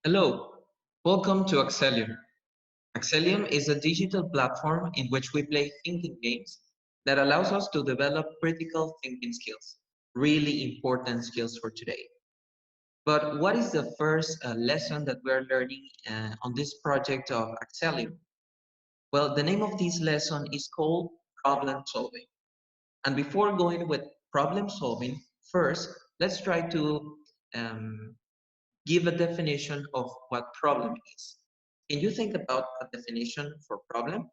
Hello, welcome to Accelium. Accelium is a digital platform in which we play thinking games that allows us to develop critical thinking skills, really important skills for today. But what is the first lesson that we're learning on this project of Accelium? Well, the name of this lesson is called problem solving. And before going with problem solving, first, let's try to um, give a definition of what problem is. Can you think about a definition for problem?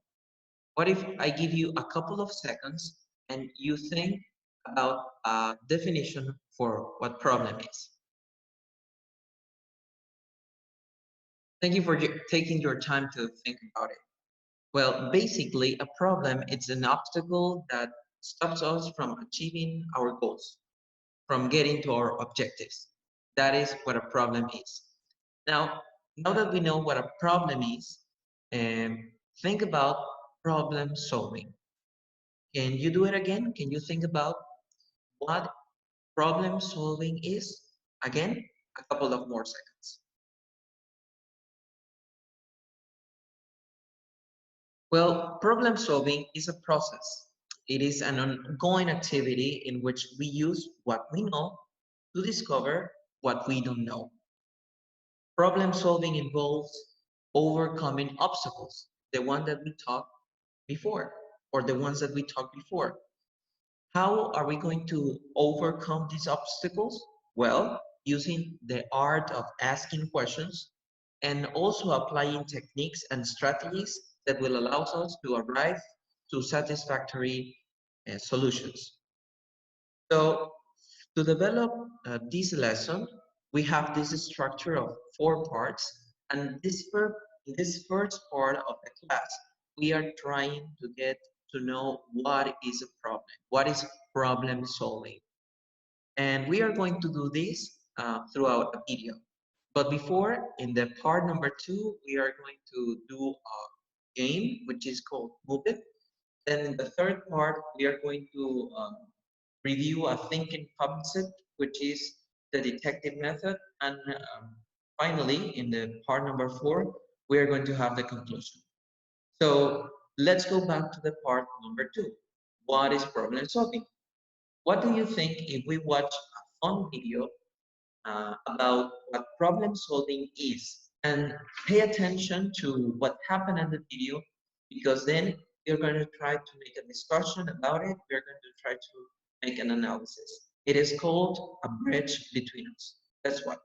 What if I give you a couple of seconds and you think about a definition for what problem is? Thank you for taking your time to think about it. Well, basically, a problem is an obstacle that stops us from achieving our goals, from getting to our objectives. That is what a problem is. Now that we know what a problem is, think about problem solving. Can you do it again? Can you think about what problem solving is? Again, a couple of more seconds. Well, problem solving is a process. It is an ongoing activity in which we use what we know to discover what we don't know. Problem solving involves overcoming obstacles, the one that we talked before, or the ones that we talked before. How are we going to overcome these obstacles? Well, using the art of asking questions and also applying techniques and strategies that will allow us to arrive to satisfactory solutions. So to develop this lesson, we have this structure of 4 parts, and in this first part of the class, we are trying to get to know what is a problem, what is problem solving. And we are going to do this throughout a video. But before, in the part number 2, we are going to do a game, which is called Move It. Then in the third part, we are going to review a thinking concept, which is the detective method. And finally, in the part number 4, we are going to have the conclusion. So let's go back to the part number 2. What is problem solving? What do you think if we watch a fun video about what problem solving is and pay attention to what happened in the video, because then we're going to try to make a discussion about it. We're going to try to make an analysis. It is called a bridge between us. Let's watch.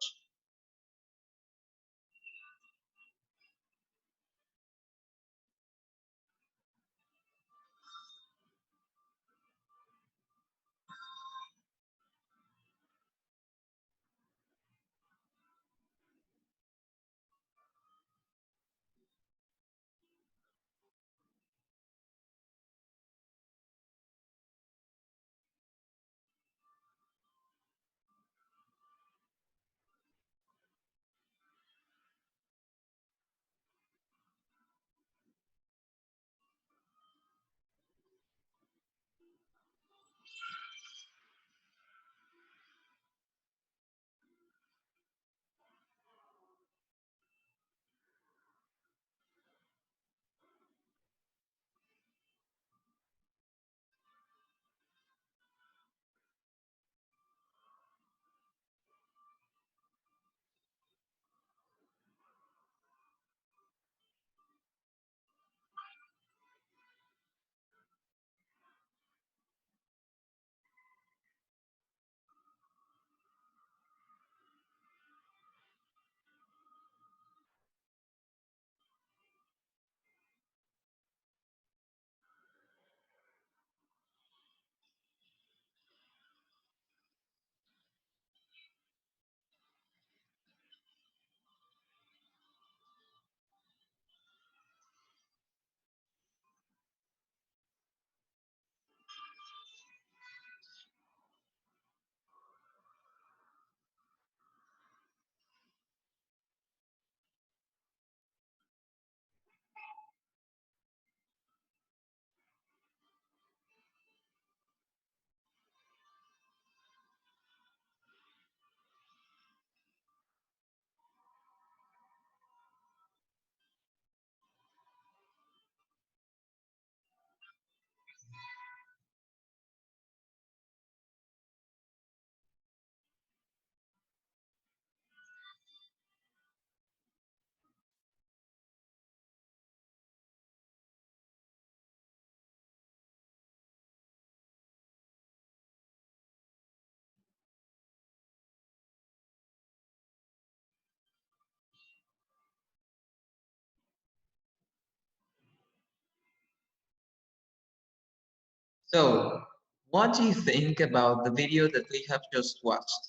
So, what do you think about the video that we have just watched?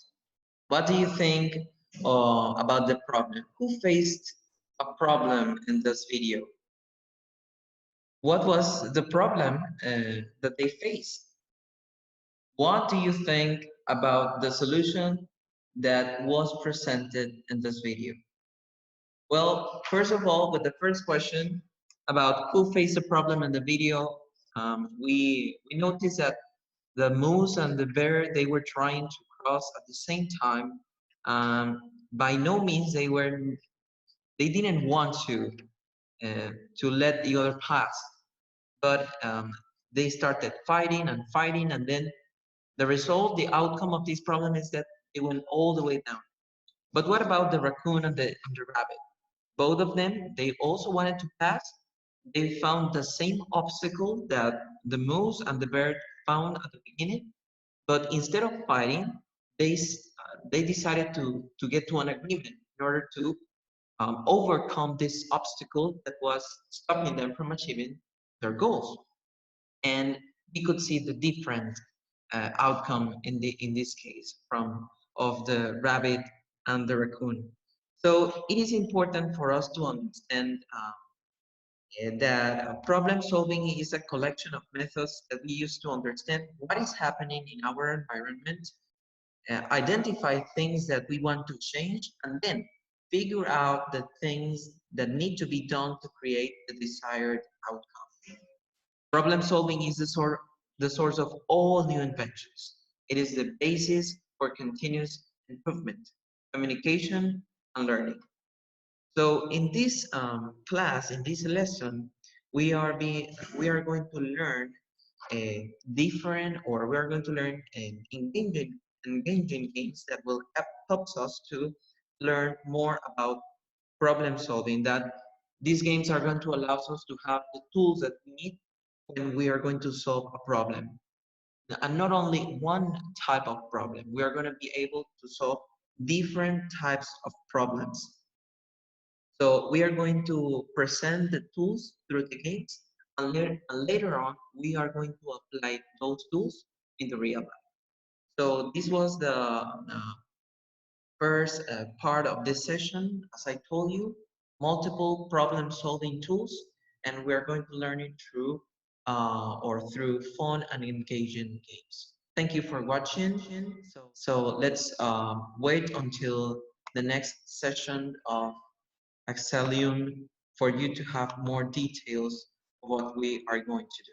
What do you think about the problem? Who faced a problem in this video? What was the problem that they faced? What do you think about the solution that was presented in this video? Well, first of all, with the first question about who faced the problem in the video, we noticed that the moose and the bear, they were trying to cross at the same time. By no means they didn't want to let the other pass, but they started fighting and fighting, and then the result, the outcome of this problem is that it went all the way down. But what about the raccoon and the rabbit? Both of them, they also wanted to pass. They found the same obstacle that the moose and the bear found at the beginning, but instead of fighting, they decided to get to an agreement in order to overcome this obstacle that was stopping them from achieving their goals. And we could see the different outcome in this case from of the rabbit and the raccoon. So it is important for us to understand that problem solving is a collection of methods that we use to understand what is happening in our environment, identify things that we want to change, and then figure out the things that need to be done to create the desired outcome. Problem solving is the source of all new inventions. It is the basis for continuous improvement, communication, and learning. So in this class, in this lesson, we are going to learn a different, or we are going to learn engaging games that will helps us to learn more about problem solving. That these games are going to allow us to have the tools that we need when we are going to solve a problem. And not only one type of problem, we are going to be able to solve different types of problems. So we are going to present the tools through the games, and later on, we are going to apply those tools in the real life. So this was the first part of this session. As I told you, multiple problem-solving tools, and we are going to learn it through fun and engaging games. Thank you for watching. So let's wait until the next session of Accelium for you to have more details of what we are going to do.